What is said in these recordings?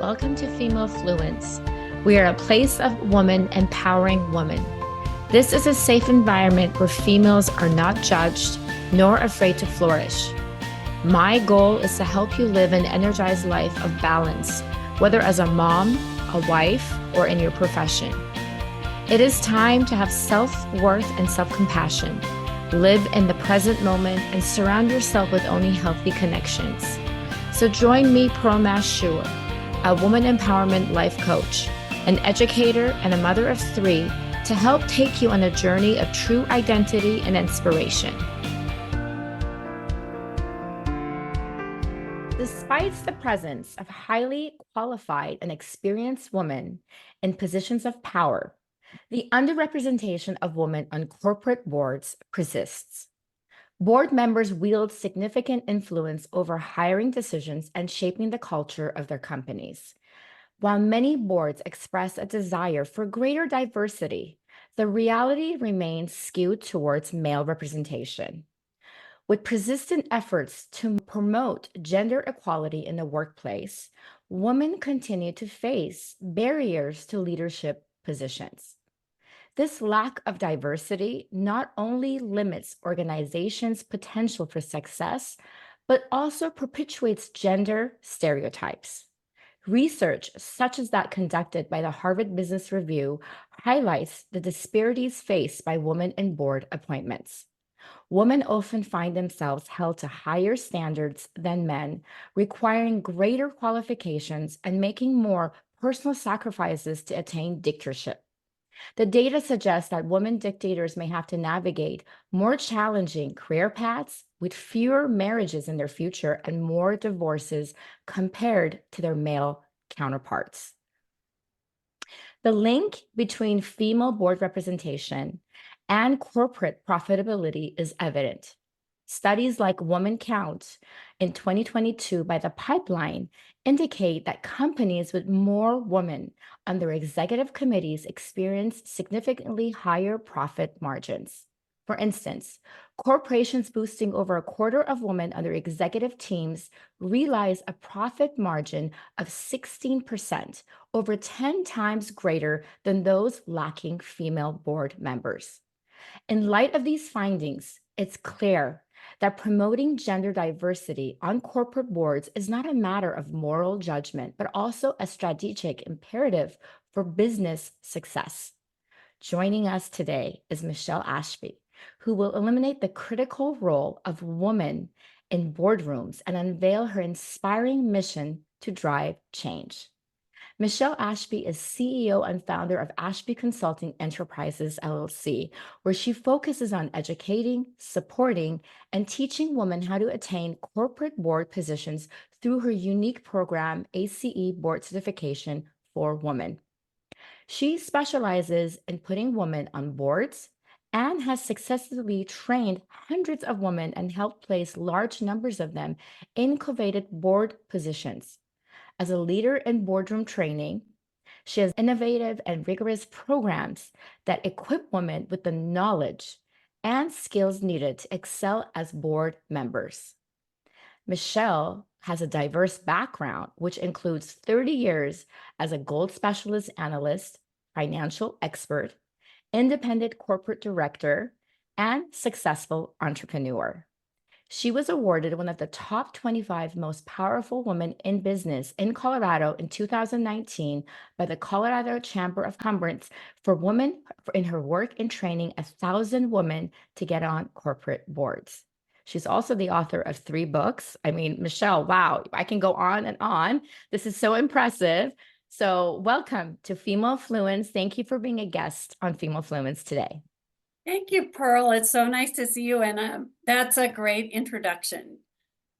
Welcome to Female Fluence. We are a place of women empowering women. This is a safe environment where females are not judged nor afraid to flourish. My goal is to help you live an energized life of balance, whether as a mom, a wife, or in your profession. It is time to have self-worth and self-compassion. Live in the present moment and surround yourself with only healthy connections. So join me, Pearl Shur, a woman empowerment life coach, an educator, and a mother of three, to help take you on a journey of true identity and inspiration. Despite the presence of highly qualified and experienced women in positions of power, the underrepresentation of women on corporate boards persists. Board members wield significant influence over hiring decisions and shaping the culture of their companies. While many boards express a desire for greater diversity, the reality remains skewed towards male representation. With persistent efforts to promote gender equality in the workplace, women continue to face barriers to leadership positions. This lack of diversity not only limits organizations' potential for success, but also perpetuates gender stereotypes. Research, such as that conducted by the Harvard Business Review, highlights the disparities faced by women in board appointments. Women often find themselves held to higher standards than men, requiring greater qualifications and making more personal sacrifices to attain dictatorship. The data suggests that women dictators may have to navigate more challenging career paths with fewer marriages in their future and more divorces compared to their male counterparts. The link between female board representation and corporate profitability is evident. Studies like Woman Count in 2022 by The Pipeline indicate that companies with more women on their executive committees experience significantly higher profit margins. For instance, corporations boosting over a quarter of women on their executive teams realize a profit margin of 16%, over 10 times greater than those lacking female board members. In light of these findings, it's clear that promoting gender diversity on corporate boards is not a matter of moral judgment, but also a strategic imperative for business success. Joining us today is Michele Ashby, who will illuminate the critical role of women in boardrooms and unveil her inspiring mission to drive change. Michele Ashby is CEO and founder of Ashby Consulting Enterprises, LLC, where she focuses on educating, supporting, and teaching women how to attain corporate board positions through her unique program, ACE Board Certification for Women. She specializes in putting women on boards and has successfully trained hundreds of women and helped place large numbers of them in coveted board positions. As a leader in boardroom training, she has innovative and rigorous programs that equip women with the knowledge and skills needed to excel as board members. Michele has a diverse background, which includes 30 years as a gold specialist analyst, financial expert, independent corporate director, and successful entrepreneur. She was awarded one of the top 25 most powerful women in business in Colorado in 2019 by the Colorado Chamber of Commerce for women in her work in training 1,000 women to get on corporate boards. She's also the author of 3 books. I mean, Michele, wow, I can go on and on. This is so impressive. So welcome to Female Fluence. Thank you for being a guest on Female Fluence today. Thank you, Pearl. It's so nice to see you, and that's a great introduction.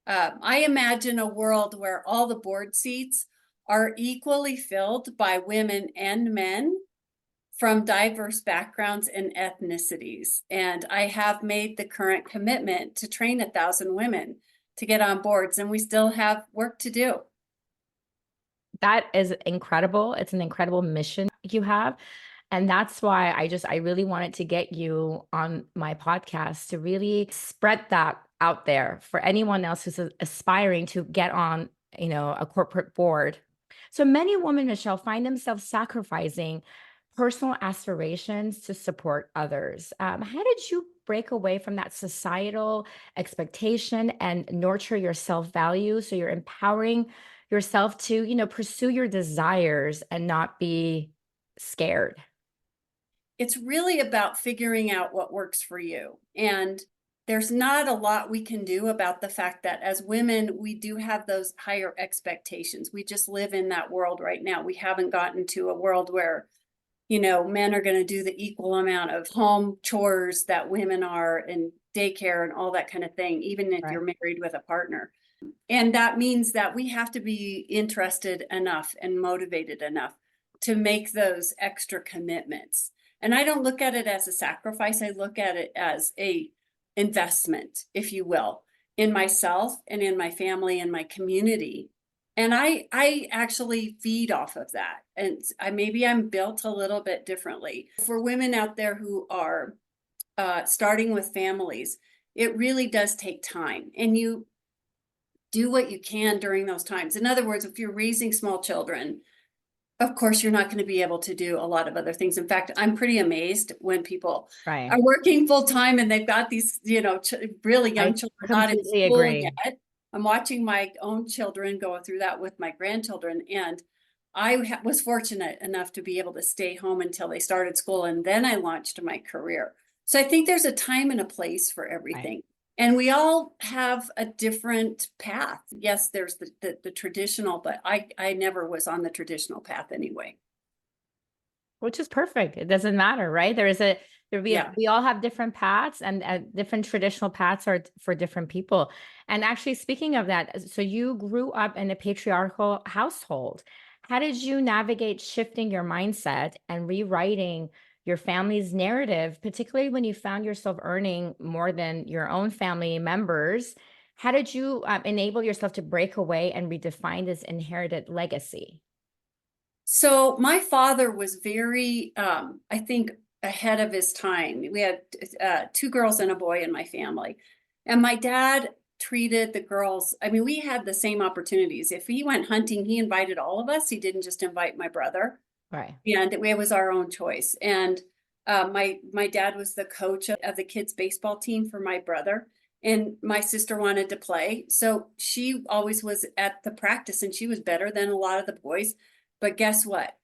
I imagine a world where all the board seats are equally filled by women and men from diverse backgrounds and ethnicities. And I have made the current commitment to train 1,000 women to get on boards, and we still have work to do. That is incredible. It's an incredible mission you have. And that's why I really wanted to get you on my podcast to really spread that out there for anyone else who's aspiring to get on, a corporate board. So many women, Michelle, find themselves sacrificing personal aspirations to support others. How did you break away from that societal expectation and nurture your self-value so you're empowering yourself to, pursue your desires and not be scared? It's really about figuring out what works for you. And there's not a lot we can do about the fact that as women, we do have those higher expectations. We just live in that world right now. We haven't gotten to a world where, men are going to do the equal amount of home chores that women are, and daycare and all that kind of thing, even if you're Right. married with a partner. And that means that we have to be interested enough and motivated enough to make those extra commitments. And I don't look at it as a sacrifice. I look at it as a investment, if you will, in myself and in my family and my community. And I actually feed off of that. And maybe I'm built a little bit differently. For women out there who are starting with families, it really does take time. And you do what you can during those times. In other words, if you're raising small children, of course, you're not going to be able to do a lot of other things. In fact, I'm pretty amazed when people Right. are working full time and they've got these, really young I children not in completely school agree. yet. I'm watching my own children go through that with my grandchildren. And I was fortunate enough to be able to stay home until they started school. And then I launched my career. So I think there's a time and a place for Right. everything. And we all have a different path. Yes, there's the traditional, but I never was on the traditional path anyway. Which is perfect. It doesn't matter, right? Yeah. We all have different paths, and different traditional paths are for different people. And actually, speaking of that, so you grew up in a patriarchal household. How did you navigate shifting your mindset and rewriting your family's narrative, particularly when you found yourself earning more than your own family members? How did you enable yourself to break away and redefine this inherited legacy? So my father was very, I think, ahead of his time. We had two girls and a boy in my family. And my dad treated the girls, I mean, we had the same opportunities. If he went hunting, he invited all of us. He didn't just invite my brother. Right. And it was our own choice. And my dad was the coach of the kids' baseball team for my brother. And my sister wanted to play. So she always was at the practice and she was better than a lot of the boys. But guess what?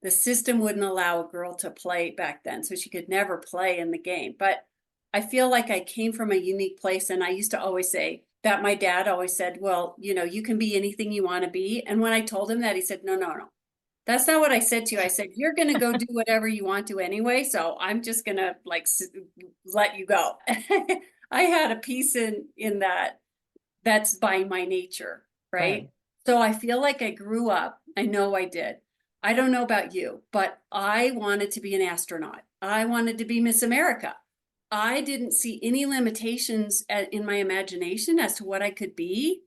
The system wouldn't allow a girl to play back then. So she could never play in the game. But I feel like I came from a unique place. And I used to always say that my dad always said, well, you can be anything you want to be. And when I told him that, he said, no, no, no. That's not what I said to you. I said, you're going to go do whatever you want to anyway. So I'm just going to let you go. I had a piece in that. That's by my nature, Right. right? So I feel like I grew up. I know I did. I don't know about you, but I wanted to be an astronaut. I wanted to be Miss America. I didn't see any limitations in my imagination as to what I could be.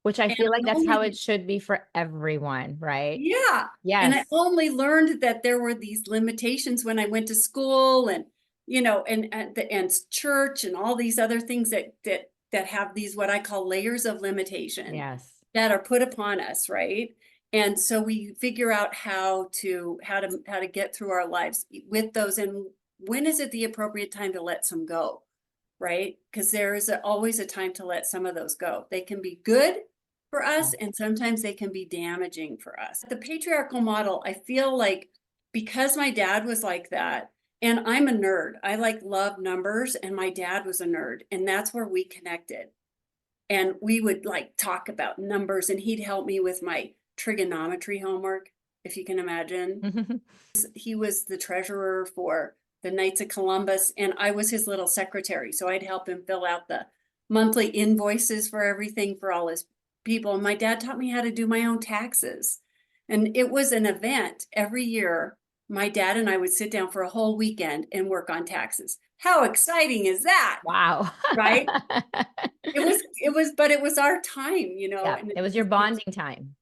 Which I And feel like I that's how it only should be for everyone, right? Yeah. And I Yes. only learned that there were these limitations when I went to school and, and church and all these other things that have these, what I call layers of limitation Yes. that are put upon us. Right. And so we figure out how to get through our lives with those. And when is it the appropriate time to let some go? Right. Because there is always a time to let some of those go. They can be good for us, and sometimes they can be damaging for us. The patriarchal model, I feel like because my dad was like that, and I'm a nerd, I love numbers, and my dad was a nerd, and that's where we connected. And we would talk about numbers, and he'd help me with my trigonometry homework, if you can imagine. He was the treasurer for the Knights of Columbus, and I was his little secretary. So I'd help him fill out the monthly invoices for everything for all his people. And my dad taught me how to do my own taxes. And it was an event every year. My dad and I would sit down for a whole weekend and work on taxes. How exciting is that? Wow. Right? But it was our time, Yeah, and it was your bonding time.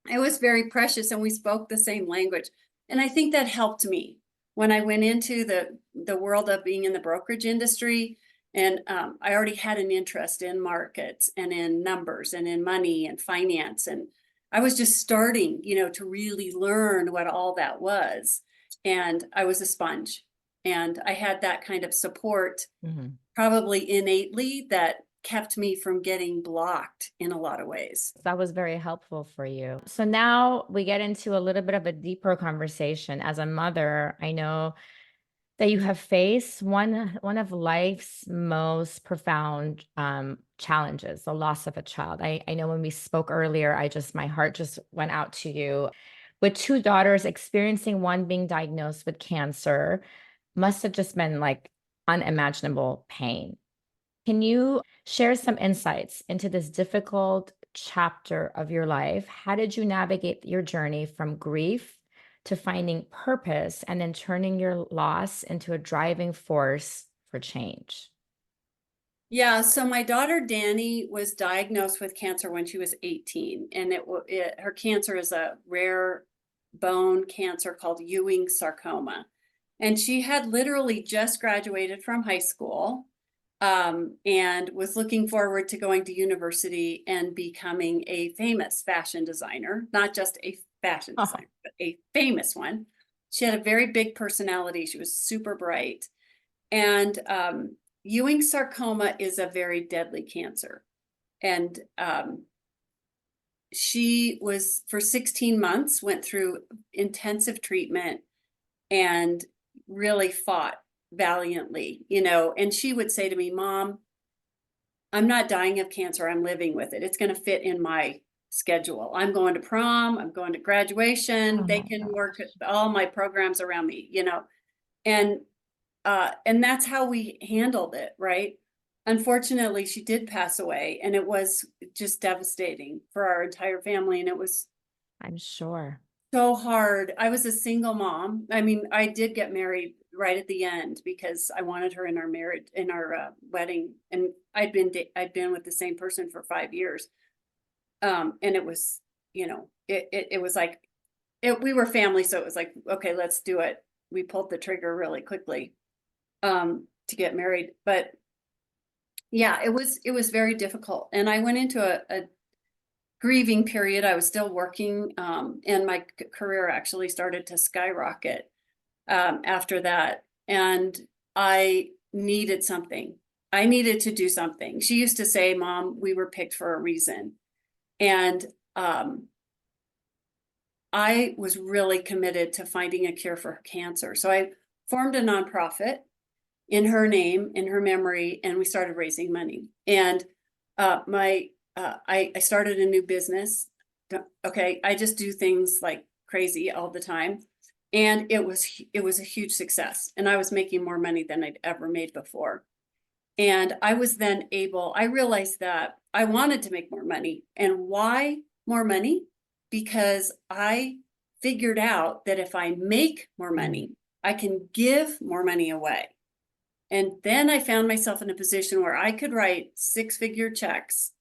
it was very precious, and we spoke the same language. And I think that helped me when I went into the world of being in the brokerage industry. And I already had an interest in markets and in numbers and in money and finance. And I was just starting, to really learn what all that was. And I was a sponge. And I had that kind of support, Mhm. probably innately, that kept me from getting blocked in a lot of ways. That was very helpful for you. So now we get into a little bit of a deeper conversation. As a mother, I know that you have faced one of life's most profound challenges, the loss of a child. I know when we spoke earlier, my heart just went out to you. With two daughters, experiencing one being diagnosed with cancer must have just been like unimaginable pain. Can you share some insights into this difficult chapter of your life? How did you navigate your journey from grief to finding purpose and then turning your loss into a driving force for change? Yeah, so my daughter Danny was diagnosed with cancer when she was 18, and her cancer is a rare bone cancer called Ewing sarcoma. And she had literally just graduated from high school, and was looking forward to going to university and becoming a famous fashion designer, not just a fashion Oh, designer, but a famous one. She had a very big personality. She was super bright. And Ewing sarcoma is a very deadly cancer. And she was, for 16 months, went through intensive treatment and really fought valiantly, and she would say to me, Mom, I'm not dying of cancer. I'm living with it. It's going to fit in my schedule. I'm going to prom. I'm going to graduation. oh They my can work gosh. all my programs around me. And that's how we handled it, right? Unfortunately, she did pass away, and it was just devastating for our entire family. And it was I'm sure. so hard. I was a single mom. I mean, I did get married right at the end because I wanted her in our marriage, in our wedding, and I'd been with the same person for 5 years. And it was, it was like we were family, so it was like, okay, let's do it. We pulled the trigger really quickly to get married, but yeah, it was very difficult, and I went into a grieving period. I was still working, and my career actually started to skyrocket after that. And I needed something. I needed to do something. She used to say, Mom, we were picked for a reason. And I was really committed to finding a cure for cancer. So I formed a nonprofit in her name, in her memory, and we started raising money. And I started a new business. Okay, I just do things like crazy all the time, and it was a huge success. And I was making more money than I'd ever made before. And I was then able. I realized that I wanted to make more money, and why more money? Because I figured out that if I make more money, I can give more money away. And then I found myself in a position where I could write 6-figure checks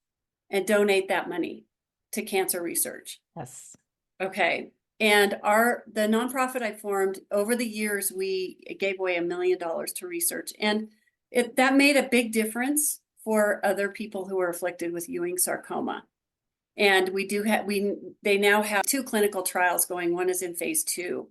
and donate that money to cancer research. Yes. Okay. And the nonprofit I formed, over the years, we gave away $1 million to research. And that made a big difference for other people who are afflicted with Ewing sarcoma. And they now have 2 clinical trials going. One is in phase 2.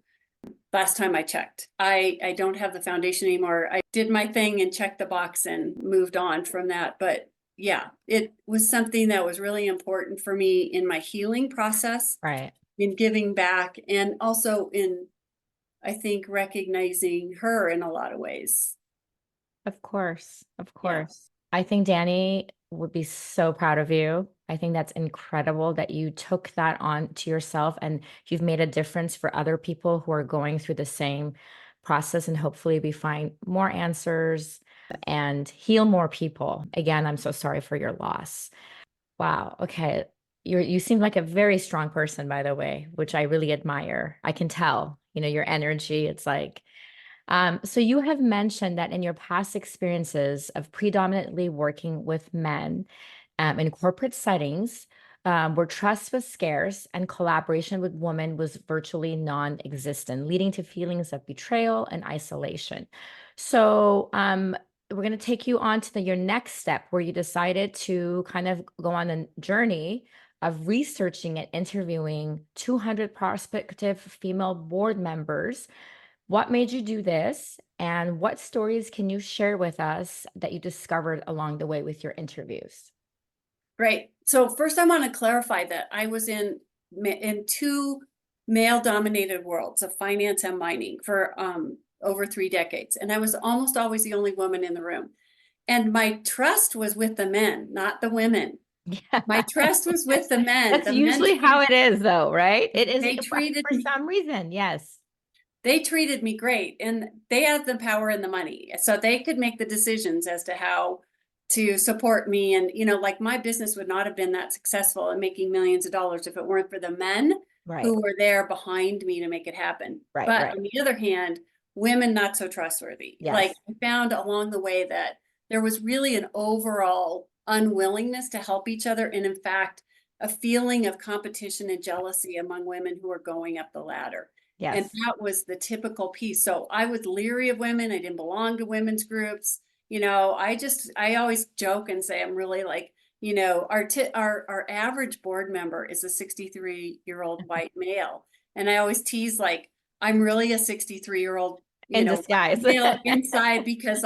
Last time I checked. I don't have the foundation anymore. I did my thing and checked the box and moved on from that. But yeah, it was something that was really important for me in my healing process, Right. in giving back, and also in, I think, recognizing her in a lot of ways. Of course. Of Yeah. course. I think Danny would be so proud of you. I think that's incredible that you took that on to yourself and you've made a difference for other people who are going through the same process. And hopefully, we find more answers and heal more people. Again, I'm so sorry for your loss. Wow. Okay. You seem like a very strong person, by the way, which I really admire. I can tell, your energy. It's like, so you have mentioned that in your past experiences of predominantly working with men in corporate settings, where trust was scarce and collaboration with women was virtually non-existent, leading to feelings of betrayal and isolation. So we're going to take you on to your next step where you decided to kind of go on a journey of researching and interviewing 200 prospective female board members. What made you do this? And what stories can you share with us that you discovered along the way with your interviews? Great. So first I want to clarify that I was in two male-dominated worlds of finance and mining for over 3 decades. And I was almost always the only woman in the room. And my trust was with the men, not the women. Yeah. My trust was with the men. That's usually how it is, though, right? It is They treated for me, some reason. Yes. they treated me great, and they had the power and the money. So they could make the decisions as to how to support me. And, like my business would not have been that successful and making millions of dollars if it weren't for the men Right. who were there behind me to make it happen. Right. But Right. on the other hand, women not so trustworthy. Yes. Like I found along the way that there was really an overall unwillingness to help each other. And in fact, a feeling of competition and jealousy among women who are going up the ladder. And Yes. that was the typical piece. So I was leery of women. I didn't belong to women's groups. I always joke and say I'm really like, our average board member is a 63-year-old white male. And I always tease like, I'm really a 63-year-old, In disguise. male inside because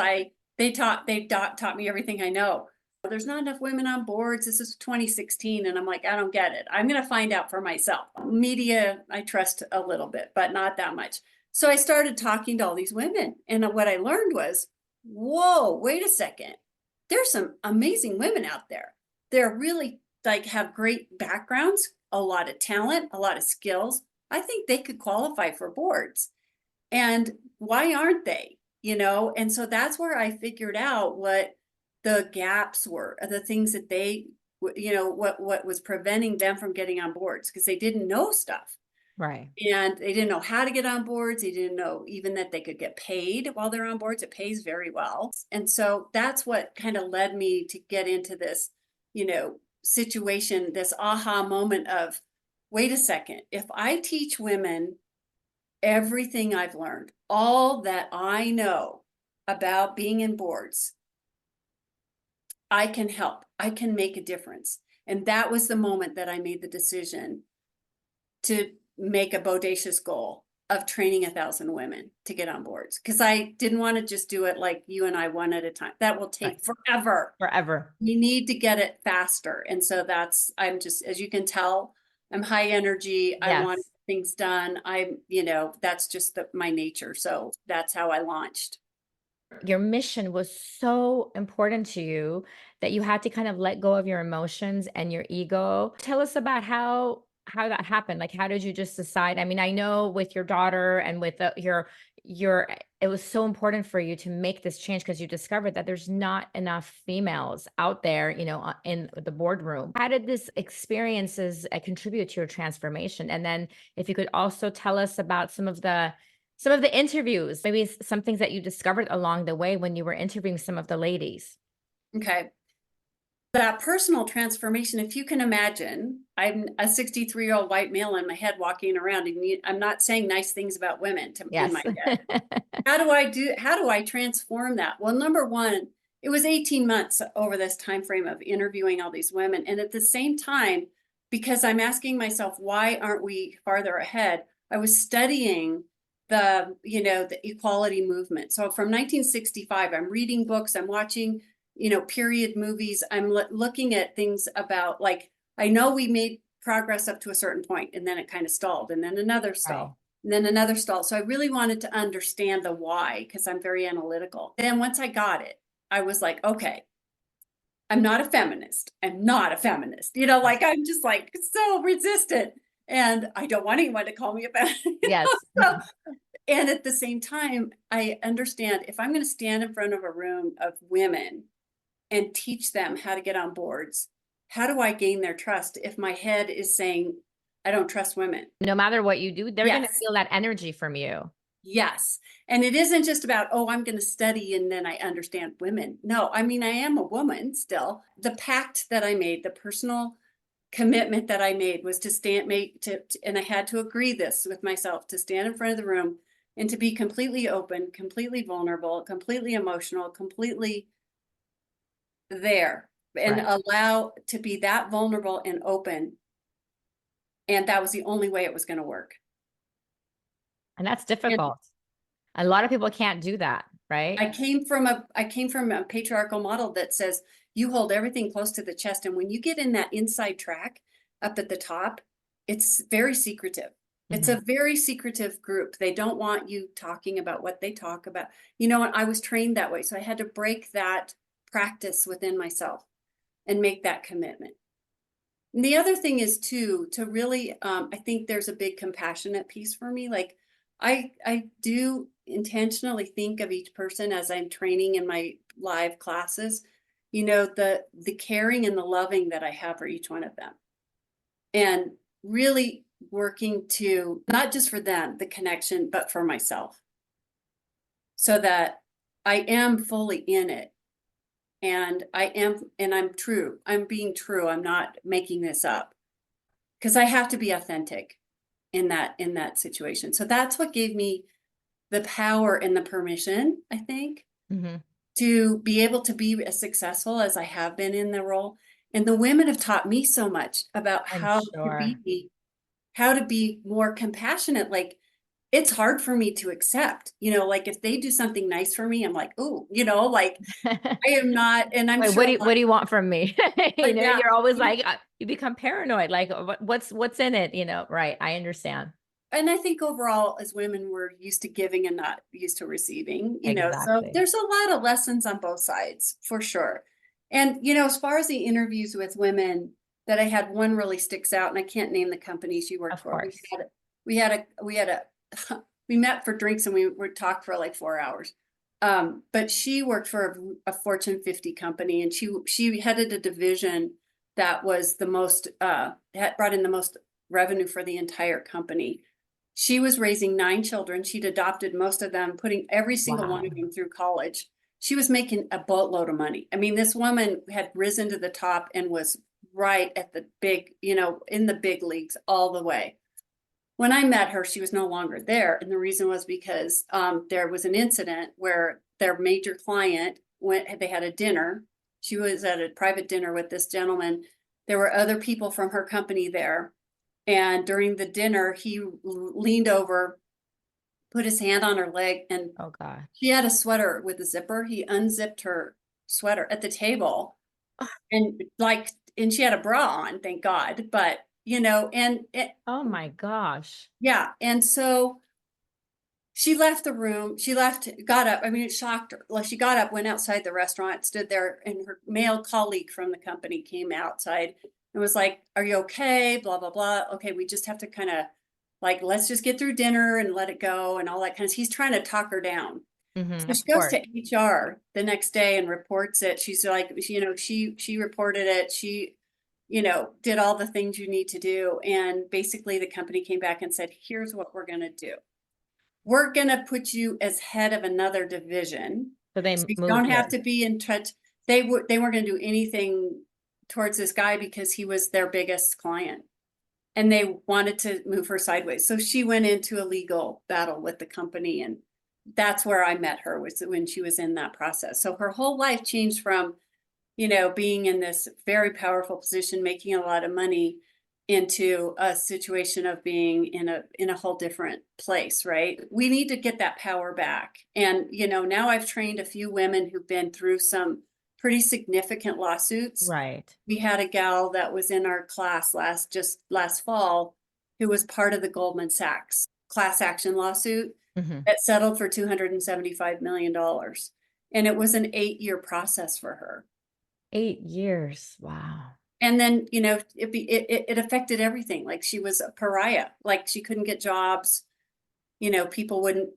they've taught me everything I know. There's not enough women on boards. This is 2016. And I'm like, I don't get it. I'm going to find out for myself. Media, I trust a little bit, but not that much. So I started talking to all these women. And what I learned was, whoa, wait a second. There's some amazing women out there. They're really like have great backgrounds, a lot of talent, a lot of skills. I think they could qualify for boards. And why aren't they? And so that's where I figured out what the gaps were, the things that they, what was preventing them from getting on boards because they didn't know stuff. Right. And they didn't know how to get on boards. They didn't know even that they could get paid while they're on boards. It pays very well. And so that's what kind of led me to get into this, situation, this aha moment of, wait a second, if I teach women everything I've learned, all that I know about being in boards, I can help. I can make a difference. And that was the moment that I made the decision to make a bodacious goal of training 1,000 women to get on boards. Because I didn't want to just do it like you and I one at a time. That will take forever. Forever. We need to get it faster. And so I'm just, as you can tell, I'm high energy. I want Yes. things done. That's just my nature. So that's how I launched. Your mission was so important to you that you had to kind of let go of your emotions and your ego. Tell us about how that happened. Like, how did you just decide? I mean, I know with your daughter and with your it was so important for you to make this change because you discovered that there's not enough females out there, in the boardroom. How did this experiences contribute to your transformation? And then if you could also tell us about some of the interviews, maybe some things that you discovered along the way when you were interviewing some of the ladies. Okay. That personal transformation, if you can imagine, I'm a 63-year-old white male in my head walking around, and I'm not saying nice things about women in my Yes. head. How do I transform that? Well, number one, it was 18 months over this time frame of interviewing all these women. And at the same time, because I'm asking myself, why aren't we farther ahead? I was studying the equality movement. So from 1965, I'm reading books, I'm watching period movies. I'm looking at things about like, I know we made progress up to a certain point and then it kind of stalled and then another stall. Right. And then another stall. So I really wanted to understand the why because I'm very analytical. Then once I got it, I was like, okay, I'm not a feminist. I'm not a feminist. Like I'm just like so resistant. And I don't want anyone to call me a feminist. Yes. So, and at the same time, I understand if I'm going to stand in front of a room of women and teach them how to get on boards, how do I gain their trust if my head is saying, I don't trust women? No matter what you do, they're going to Yes. feel that energy from you. Yes. And it isn't just about, oh, I'm going to study and then I understand women. No, I mean, I am a woman still. The pact that I made, the personal commitment that I made was to and I had to agree this with myself, to stand in front of the room and to be completely open, completely vulnerable, completely emotional, completely there and Right. allow to be that vulnerable and open And that was the only way it was going to work. And that's And difficult. A lot of people can't do that, right? I came from a patriarchal model that says you hold everything close to the chest. And when you get in that inside track up at the top, it's very secretive. It's Mhm. a very secretive group. They don't want you talking about what they talk about. You know, and I was trained that way. So I had to break that practice within myself and make that commitment. And the other thing is too, to really, I think there's a big compassionate piece for me. Like I do intentionally think of each person as I'm training in my live classes, you know, the caring and the loving that I have for each one of them. And really working to not just for them, the connection, but for myself. So that I am fully in it. And I'm true. I'm being true. I'm not making this up. Because I have to be authentic in that situation. So that's what gave me the power and the permission, I think, Mhm. to be able to be as successful as I have been in the role. And the women have taught me so much about I'm sure. how to be more compassionate. Like it's hard for me to accept, you know, like if they do something nice for me, I'm like, oh, you know, like I am not, and I'm Wait, sure a what do you want from me? lot, yeah. You're always like you become paranoid. Like what's in it? Right? I understand. And I think overall, as women, we're used to giving and not used to receiving, you know. So Exactly. there's a lot of lessons on both sides for sure. And, you know, as far as the interviews with women that I had, one really sticks out, and I can't name the company she worked Of for. course. We had a, we met for drinks and we would talk for like 4 hours. But she worked for a Fortune 50 company, and she headed a division that was the most, had brought in the most revenue for the entire company. She was raising 9 children. She'd adopted most of them, putting every single one Wow. of them through college. She was making a boatload of money. I mean, this woman had risen to the top and was right at the big, you know, in the big leagues all the way. When I met her, she was no longer there. And the reason was because there was an incident where their major client went, they had a dinner. She was at a private dinner with this gentleman. There were other people from her company there. And during the dinner, he leaned over, put his hand on her leg, and Oh God. she had a sweater with a zipper. He unzipped her sweater at the table, and like, and she had a bra on, thank God. But you know, and it, Oh my gosh. yeah, and so she left the room. She left, got up. I mean, it shocked her. Like she got up, went outside the restaurant, stood there, and her male colleague from the company came outside and was like, "Are you okay? Blah blah blah. Okay, we just have to kind of like let's just get through dinner and let it go and all that kind of." He's trying to talk her down. So Of she goes course. to HR the next day and reports it. She's like, you know, she reported it. She, you know, did all the things you need to do, and basically the company came back and said, "Here's what we're gonna do. We're going to put you as head of another division. So So they you moved don't have her. to be in touch." They weren't going to do anything towards this guy because he was their biggest client. And they wanted to move her sideways. So she went into a legal battle with the company. And that's where I met her, was when she was in that process. So her whole life changed from, you know, being in this very powerful position, making a lot of money, into a situation of being in a whole different place, right? We need to get that power back. And you know, now I've trained a few women who've been through some pretty significant lawsuits. Right. We had a gal that was in our class last fall who was part of the Goldman Sachs class action lawsuit Hmm. that settled for $275 million. And it was an 8-year process for her. 8 years. Wow. And then, you know, it affected everything. Like she was a pariah, like she couldn't get jobs. You know, people wouldn't.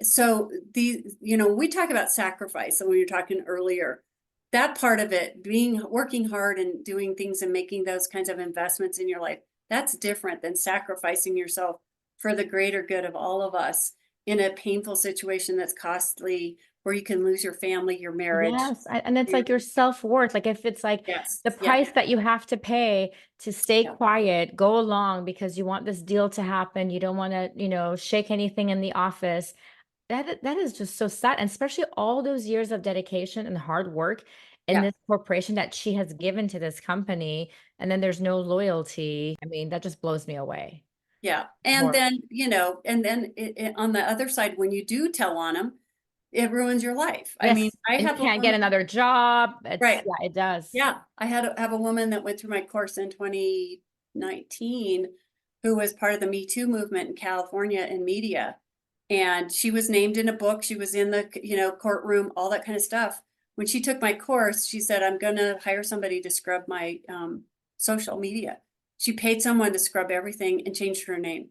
So you know, we talk about sacrifice, and we were talking earlier, that part of it, being working hard and doing things and making those kinds of investments in your life, that's different than sacrificing yourself for the greater good of all of us in a painful situation that's costly, where you can lose your family, your marriage. Yes. And it's like your self-worth. Like if it's like Yes, the yeah, price that you have to pay to stay yeah. quiet, go along because you want this deal to happen. You don't want to, shake anything in the office. That is just so sad. And especially all those years of dedication and hard work. in Yeah. this corporation that she has given to this company, and then there's no loyalty. I mean, that just blows me away. Yeah. And More. then, and then on the other side, when you do tell on them, it ruins your life. I mean, Yes, I and you have a can't get woman, another job. It's, right. yeah, it does. Yeah. I have a woman that went through my course in 2019 who was part of the Me Too movement in California in media. And she was named in a book. She was in the, courtroom, all that kind of stuff. When she took my course, she said, I'm going to hire somebody to scrub my social media. She paid someone to scrub everything and changed her name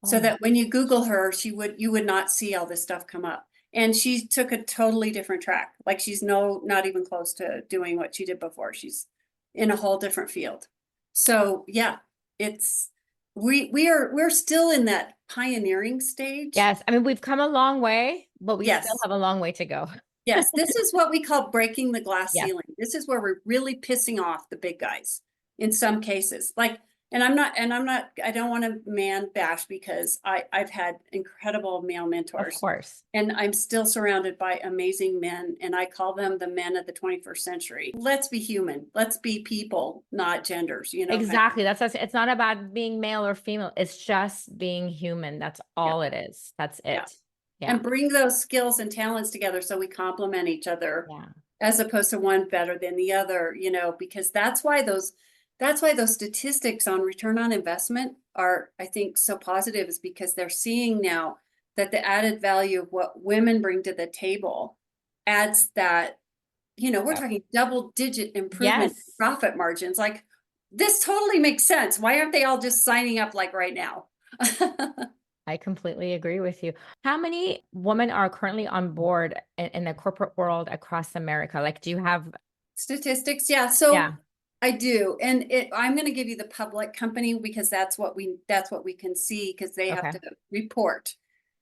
Oh so my, that when you Google her, you would not see all this stuff come up. And she took a totally different track. Like she's not even close to doing what she did before. She's in a whole different field. So yeah, it's we're still in that pioneering stage. yes. I mean, we've come a long way, but we still Yes. have a long way to go. Yes, this is what we call breaking the glass Yes, ceiling. This is where we're really pissing off the big guys in some cases. Like, I don't want to man bash because I've had incredible male of mentors course. and I'm still surrounded by amazing men and I call them the men of the 21st century. Let's be human. Let's be people, not genders, kind of. Exactly. It's not about being male or female. It's just being human. That's Yeah. all it is. That's Yeah. it. Yeah. And bring those skills and talents together so we complement each other Yeah. as opposed to one better than the other, because that's why those statistics on return on investment are, I think, so positive is because they're seeing now that the added value of what women bring to the table adds that, we're Yep. talking double digit improvement in Yes. profit margins. Like this totally makes sense. Why aren't they all just signing up like right now? I completely agree with you. How many women are currently on board in the corporate world across America? Like, do you have, Statistics, yeah. So yeah, I do, and I'm going to give you the public company because that's what we can see because they have okay. to report.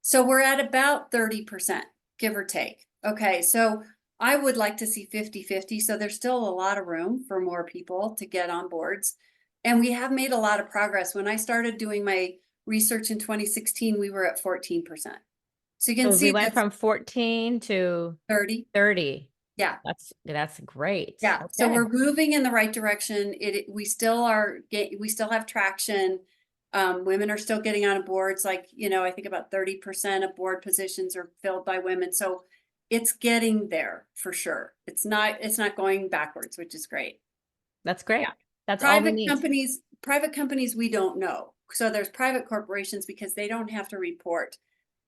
So we're at about 30%, give or take. Okay, so I would like to see 50-50. So there's still a lot of room for more people to get on boards. And we have made a lot of progress. When I started doing my research in 2016, we were at 14%. So you can So we see went that's from 14 to 30. 30. Yeah. That's great. Yeah, so Okay. we're moving in the right direction. We still we still have traction. Women are still getting on boards. Like, I think about 30% of board positions are filled by women. So it's getting there for sure. It's not going backwards, which is great. That's great. Yeah. That's all we Private need. companies, we don't know. So there's private corporations because they don't have to report.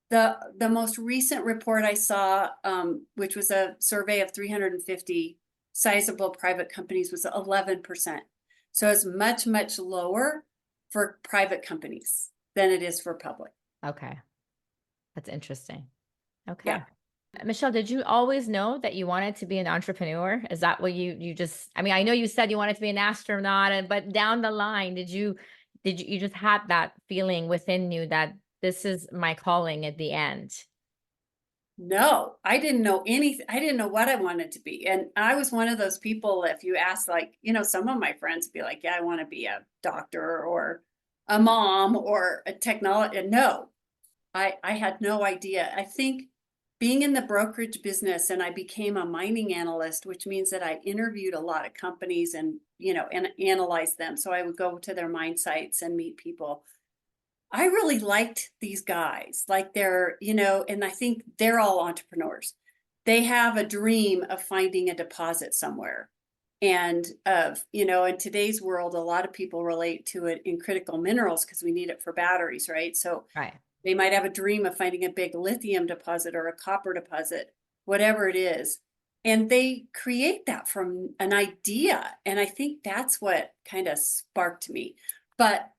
The most recent report I saw, which was a survey of 350 sizable private companies, was 11%. So it's much, much lower for private companies than it is for public. Okay. That's interesting. Yeah. Okay. Michelle, did you always know that you wanted to be an entrepreneur? Is that what you just, I mean, I know you said you wanted to be an astronaut, but down the line, you just had that feeling within you that this is my calling at the end? No, I didn't know anything. I didn't know what I wanted to be. And I was one of those people, if you ask, like, some of my friends would be like, yeah, I want to be a doctor or a mom or a technology. No, I had no idea. I think being in the brokerage business and I became a mining analyst, which means that I interviewed a lot of companies and, and analyzed them. So I would go to their mine sites and meet people. I really liked these guys. Like and I think they're all entrepreneurs. They have a dream of finding a deposit somewhere. And in today's world, a lot of people relate to it in critical minerals because we need it for batteries, right? So Right. they might have a dream of finding a big lithium deposit or a copper deposit, whatever it is. And they create that from an idea. And I think that's what kind of sparked me. But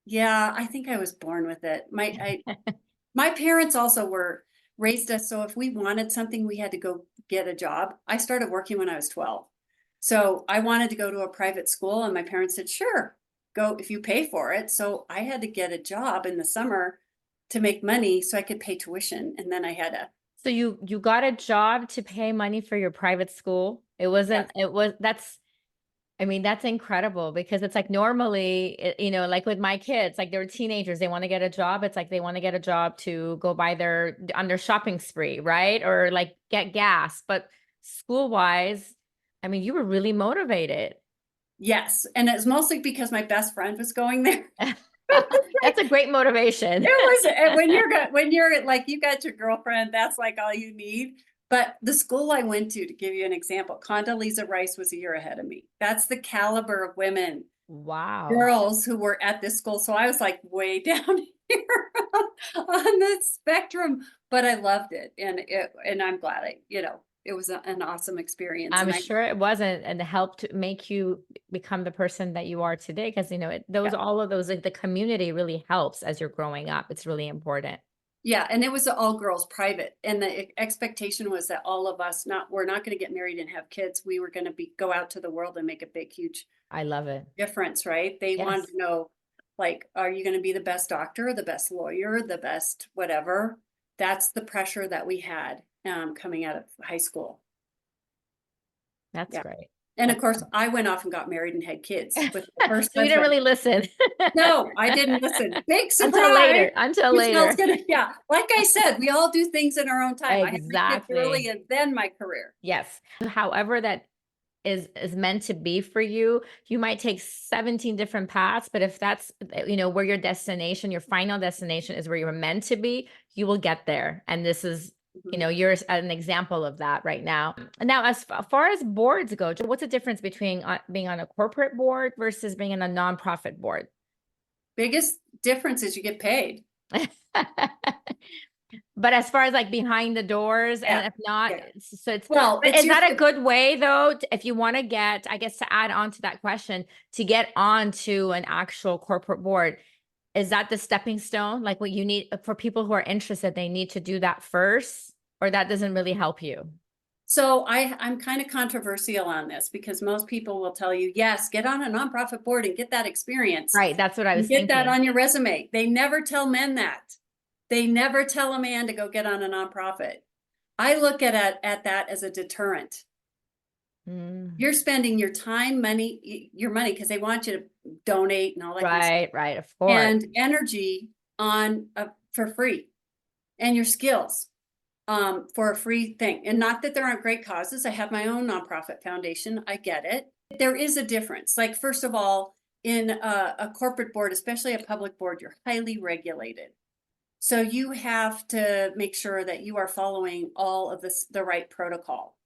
yeah, I think I was born with it. My parents also were raised us so if we wanted something, we had to go get a job. I started working when I was 12. So I wanted to go to a private school and my parents said, "Sure, go if you pay for it." So I had to get a job in the summer to make money so I could pay tuition and then I had to. So you got a job to pay money for your private school. It Yes. wasn't, it was, that's, I mean, that's incredible because it's like normally, like with my kids, like they're teenagers, they want to get a job. It's like they want to get a job to go buy on their shopping spree, right? Or like get gas. But school-wise, I mean, you were really motivated. Yes. And it's mostly because my best friend was going there. That's a great motivation. It was, and when you're like, you got your girlfriend, that's like all you need. But the school I went to give you an example, Condoleezza Rice was a year ahead of me. That's the caliber of women, Wow. girls who were at this school. So I was like way down here on the spectrum, but I loved it. And I'm glad it was an awesome experience. I'm And sure it wasn't, and helped make you become the person that you are today. Because yeah, all of those, like the community really helps as you're growing up. It's really important. yeah, and it was all girls private, and the expectation was that all of us we're not going to get married and have kids. We were going to go out to the world and make a big, huge I love it. difference, right? They wanted Yes. to know, like, are you going to be the best doctor, the best lawyer, the best whatever? That's the pressure that we had coming out of high school. That's Yeah. great. And of That's course, I went off and got married and had kids with my so first you didn't husband. really listen. No, I didn't listen. Big Until surprise. later. Until Michelle's later. gonna, yeah. Like I said, we all do things in our own time. I had my kids early Exactly. and then my career. Yes. However that is meant to be for you, you might take 17 different paths, but if that's where your destination, your final destination is where you're meant to be, you will get there. And this is Mhm. you're an example of that right now. Now, as far as boards go, what's the difference between being on a corporate board versus being on a nonprofit board? Biggest difference is you get paid. But as far as like behind the doors, Yeah. and if not, Yeah. so it's, Well, but is that a good way though, if you want to get, I guess to add on to that question, to get onto an actual corporate board, is that the stepping stone? Like what you need for people who are interested, they need to do that first, or that doesn't really help you? so I'm kind of controversial on this because most people will tell you, yes, get on a nonprofit board and get that experience. Right. That's what I And was get that thinking. on your resume. They never tell men that. They never tell a man to go get on a nonprofit. I look at that as a deterrent. Mm. You're spending your time, your money, because they want you to donate and all that kind of stuff, Right, right, of course. and energy on for free, and your skills for a free thing. And not that there aren't great causes. I have my own nonprofit foundation. I get it. There is a difference. Like, first of all, in a corporate board, especially a public board, you're highly regulated. So you have to make sure that you are following all of the right protocol.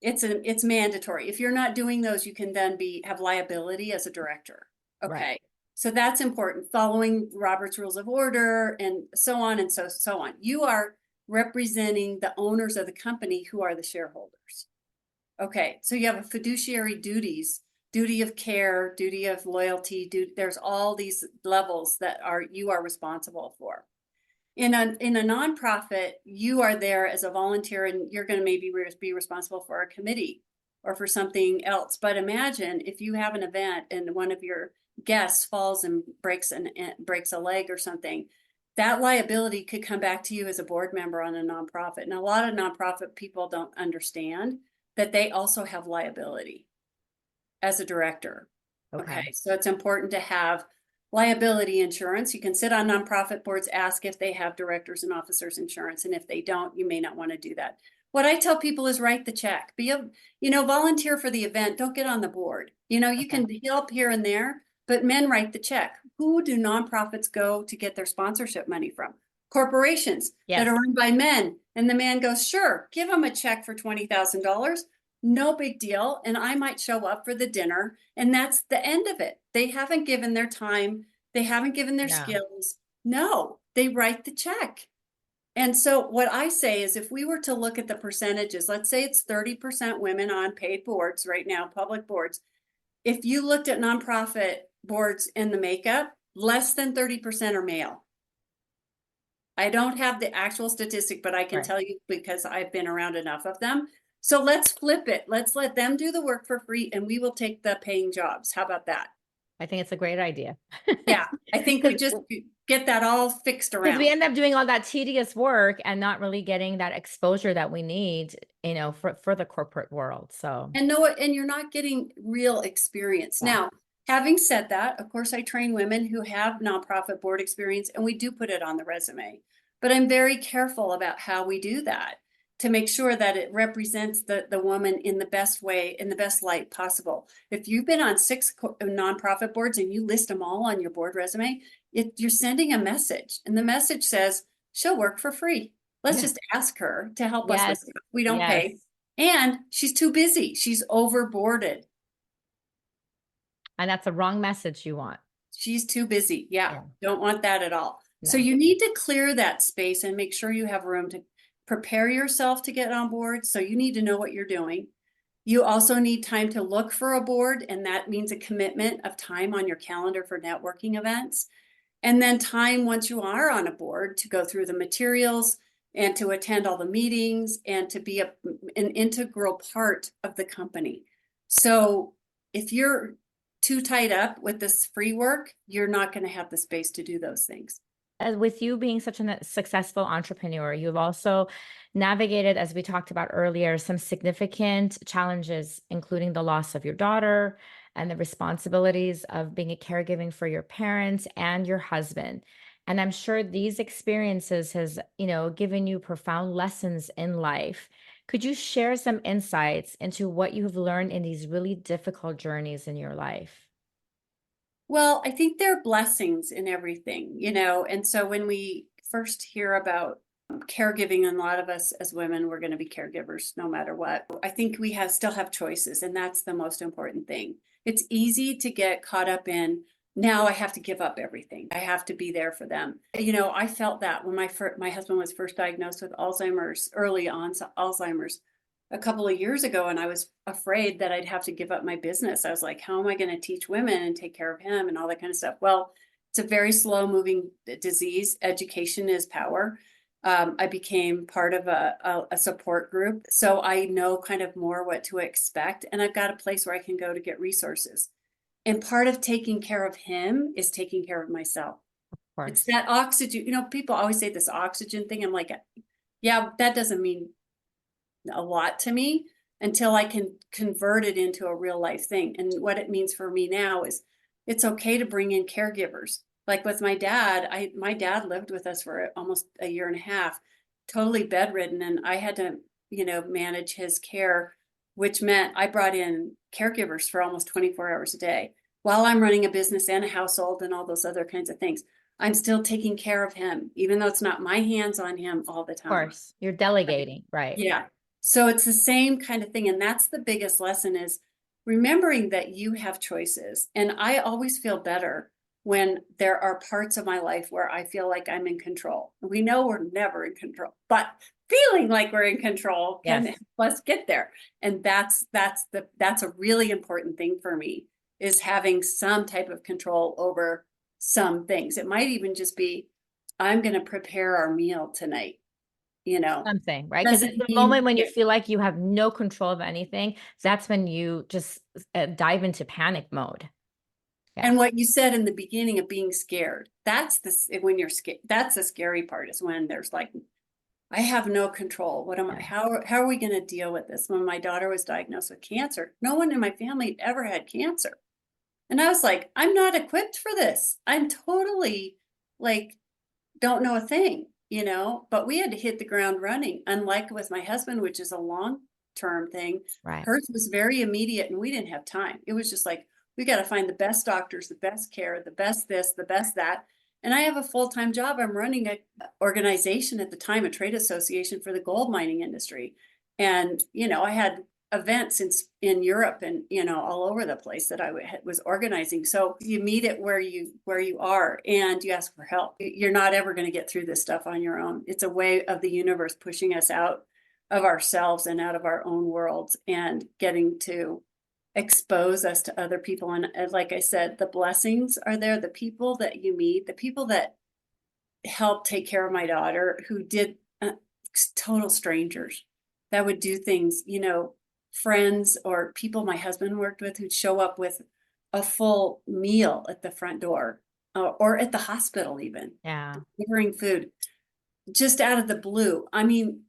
It's mandatory. If you're not doing those, you can then have liability as a director. Right. Okay. So that's important. Following Robert's Rules of Order and so on and so on. You are representing the owners of the company who are the shareholders. Okay. So you have a fiduciary duties, duty of care, duty of loyalty, there's all these levels that you are responsible for. In a nonprofit, you are there as a volunteer and you're going to maybe be responsible for a committee or for something else. But imagine if you have an event and one of your guests falls and breaks a leg or something, that liability could come back to you as a board member on a nonprofit. And a lot of nonprofit people don't understand that they also have liability as a director. Okay. Okay, so it's important to have liability insurance. You can sit on nonprofit boards, ask if they have directors and officers insurance, and if they don't, you may not want to do that. What I tell people is write the check. Volunteer for the event. Don't get on the board. You Okay. can help here and there, but men write the check. Who do nonprofits go to get their sponsorship money from? Corporations that Yes. are run by men. And the man goes, sure, give them a check for $20,000. No big deal. And I might show up for the dinner. And that's the end of it. They haven't given their time. They haven't given their No. skills. No, they write the check. And so what I say is if we were to look at the percentages, let's say it's 30% women on paid boards right now, public boards. If you looked at nonprofit boards in the makeup, less than 30% are male. I don't have the actual statistic, but I can Right. tell you because I've been around enough of them. So let's flip it. Let's let them do the work for free and we will take the paying jobs. How about that? I think it's a great idea. Yeah, I think we just get that all fixed Because we around. end up doing all that tedious work and not really getting that exposure that we need, for the corporate world. So, And you're not getting real experience. yeah, Now, having said that, of course, I train women who have nonprofit board experience and we do put it on the resume. But I'm very careful about how we do that. to make sure that it represents the woman in the best way, in the best light possible. If you've been on 6 nonprofit boards and you list them all on your board resume, you're sending a message, and the message says she'll work for free. Let's Yeah. just ask her to help us with Yes. stuff we don't Yes. pay. And she's too busy. She's overboarded. And that's the wrong message you want. She's too busy. Yeah, Yeah. don't want that at all. So No. you need to clear that space and make sure you have room to prepare yourself to get on board. So you need to know what you're doing. You also need time to look for a board, and that means a commitment of time on your calendar for networking events. And then time once you are on a board to go through the materials and to attend all the meetings and to be an integral part of the company. So if you're too tied up with this free work, you're not going to have the space to do those things. As with you being such a successful entrepreneur, you've also navigated, as we talked about earlier, some significant challenges, including the loss of your daughter and the responsibilities of being a caregiving for your parents and your husband. And I'm sure these experiences has, given you profound lessons in life. Could you share some insights into what you've learned in these really difficult journeys in your life? Well, I think there are blessings in everything, and so when we first hear about caregiving, and a lot of us as women, we're going to be caregivers no matter what. I think we still have choices, and that's the most important thing. It's easy to get caught up in, now I have to give up everything. I have to be there for them. I felt that when my husband was first diagnosed with Alzheimer's, early on Alzheimer's, a couple of years ago, and I was afraid that I'd have to give up my business. I was like, how am I going to teach women and take care of him and all that kind of stuff? Well, it's a very slow moving disease. Education is power. I became part of a support group, so I know kind of more what to expect, and I've got a place where I can go to get resources. And part of taking care of him is taking care of myself. Of It's course. that oxygen. People always say this oxygen thing. I'm like, yeah, that doesn't mean a lot to me until I can convert it into a real life thing. And what it means for me now is it's okay to bring in caregivers. Like with my dad, my dad lived with us for almost a year and a half, totally bedridden, and I had to, manage his care, which meant I brought in caregivers for almost 24 hours a day while I'm running a business and a household and all those other kinds of things. I'm still taking care of him, even though it's not my hands on him all the Of time. course. You're delegating, right? Yeah. So it's the same kind of thing. And that's the biggest lesson, is remembering that you have choices. And I always feel better when there are parts of my life where I feel like I'm in control. We know we're never in control, but feeling like we're in control can Yes. help us get there. And that's a really important thing for me, is having some type of control over some things. It might even just be, I'm going to prepare our meal tonight, Something, right? Because it's doesn't the mean moment when you feel like you have no control of anything, that's when you just dive into panic mode. Yeah. and what you said in the beginning of being scared, when you're scared, that's the scary part, is when there's like, I have no control. What am I, Yeah. how are we going to deal with this? When my daughter was diagnosed with cancer, no one in my family ever had cancer. And I was like, I'm not equipped for this. I'm totally like, don't know a thing, but we had to hit the ground running. Unlike with my husband, which is a long-term thing, Right. hers was very immediate and we didn't have time. It was just like, we got to find the best doctors, the best care, the best this, the best that. And I have a full-time job. I'm running an organization at the time, a trade association for the gold mining industry. And, I had events in Europe and, all over the place that I was organizing. So you meet it where you are, and you ask for help. You're not ever going to get through this stuff on your own. It's a way of the universe pushing us out of ourselves and out of our own worlds, and getting to expose us to other people. And like I said, the blessings are there. The people that you meet, the people that helped take care of my daughter, who did total strangers that would do things, friends or people my husband worked with, who'd show up with a full meal at the front door, or at the hospital, even Yeah. delivering food just out of the blue. I mean,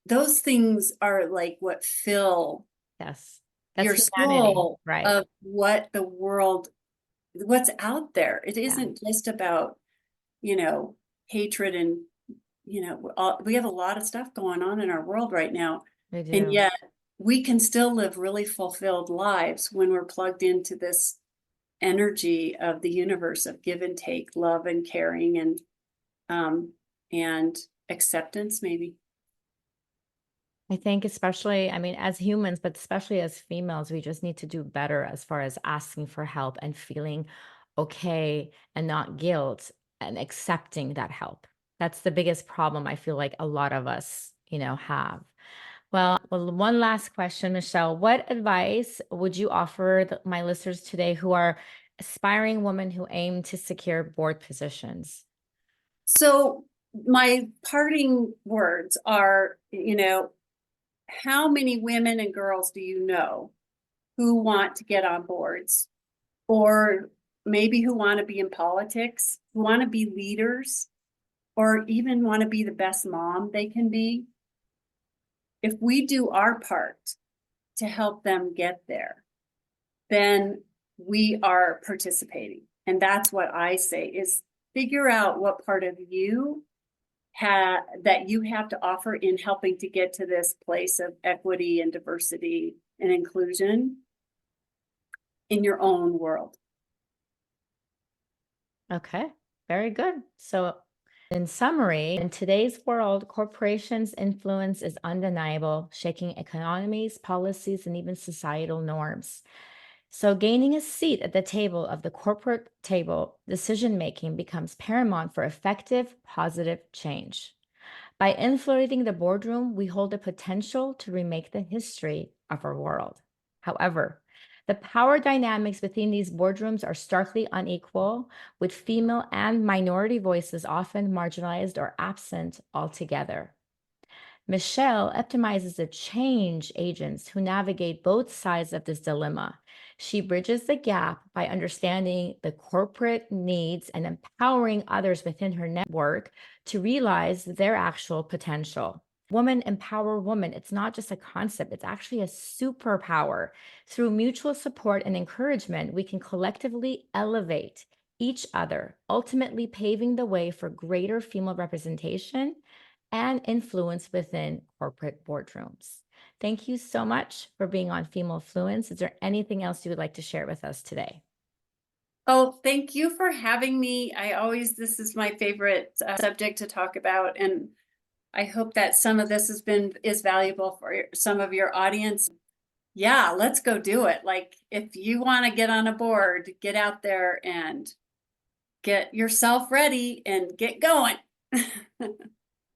those things are like what fill Yes. your That's humanity. soul Right. of what's out there. It Yeah. isn't just about, hatred and we have a lot of stuff going on in our world right now. They And do. yet we can still live really fulfilled lives when we're plugged into this energy of the universe of give and take, love and caring, and acceptance, maybe. I think especially, I mean, as humans, but especially as females, we just need to do better as far as asking for help and feeling okay and not guilt and accepting that help. That's the biggest problem I feel like a lot of us, have. Well, one last question, Michelle. What advice would you offer my listeners today who are aspiring women who aim to secure board positions? So my parting words are, how many women and girls do you know who want to get on boards, or maybe who want to be in politics, who want to be leaders, or even want to be the best mom they can be? If we do our part to help them get there, then we are participating. And that's what I say is figure out what part of you that you have to offer in helping to get to this place of equity and diversity and inclusion in your own world. Okay, very good. So, in summary, in today's world, corporations' influence is undeniable, shaking economies, policies, and even societal norms. So, gaining a seat at the table of the corporate table decision making becomes paramount for effective, positive change. By influencing the boardroom, we hold the potential to remake the history of our world. However, the power dynamics within these boardrooms are starkly unequal, with female and minority voices often marginalized or absent altogether. Michele epitomizes the change agents who navigate both sides of this dilemma. She bridges the gap by understanding the corporate needs and empowering others within her network to realize their actual potential. Woman empower woman. It's not just a concept, it's actually a superpower. Through mutual support and encouragement, we can collectively elevate each other, ultimately paving the way for greater female representation and influence within corporate boardrooms. Thank you so much for being on Female Fluence. Is there anything else you would like to share with us today? Oh, thank you for having me. This is my favorite subject to talk about. And I hope that some of this is valuable for some of your audience. Yeah, let's go do it. Like, if you want to get on a board, get out there and get yourself ready and get going.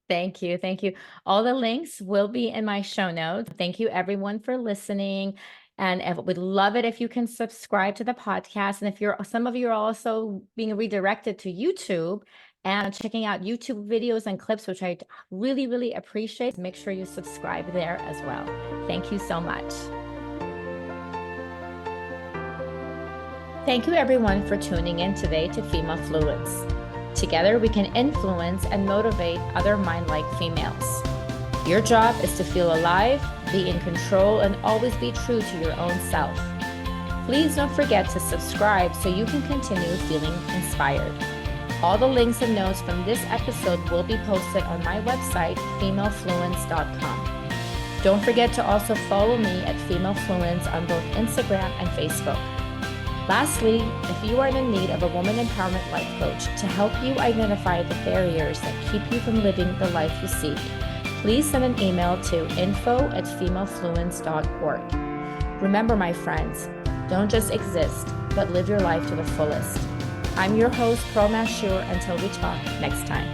Thank you. Thank you. All the links will be in my show notes. Thank you, everyone, for listening. And I would love it if you can subscribe to the podcast. And if some of you are also being redirected to YouTube and checking out YouTube videos and clips, which I really, really appreciate, make sure you subscribe there as well. Thank you so much. Thank you, everyone, for tuning in today to Female Fluence. Together, we can influence and motivate other mind-like females. Your job is to feel alive, be in control, and always be true to your own self. Please don't forget to subscribe so you can continue feeling inspired. All the links and notes from this episode will be posted on my website, femalefluence.com. Don't forget to also follow me at Female Fluence on both Instagram and Facebook. Lastly, if you are in need of a woman empowerment life coach to help you identify the barriers that keep you from living the life you seek, please send an email to info@femalefluence.org. Remember, my friends, don't just exist, but live your life to the fullest. I'm your host, Pearl Mashur. Until we talk next time.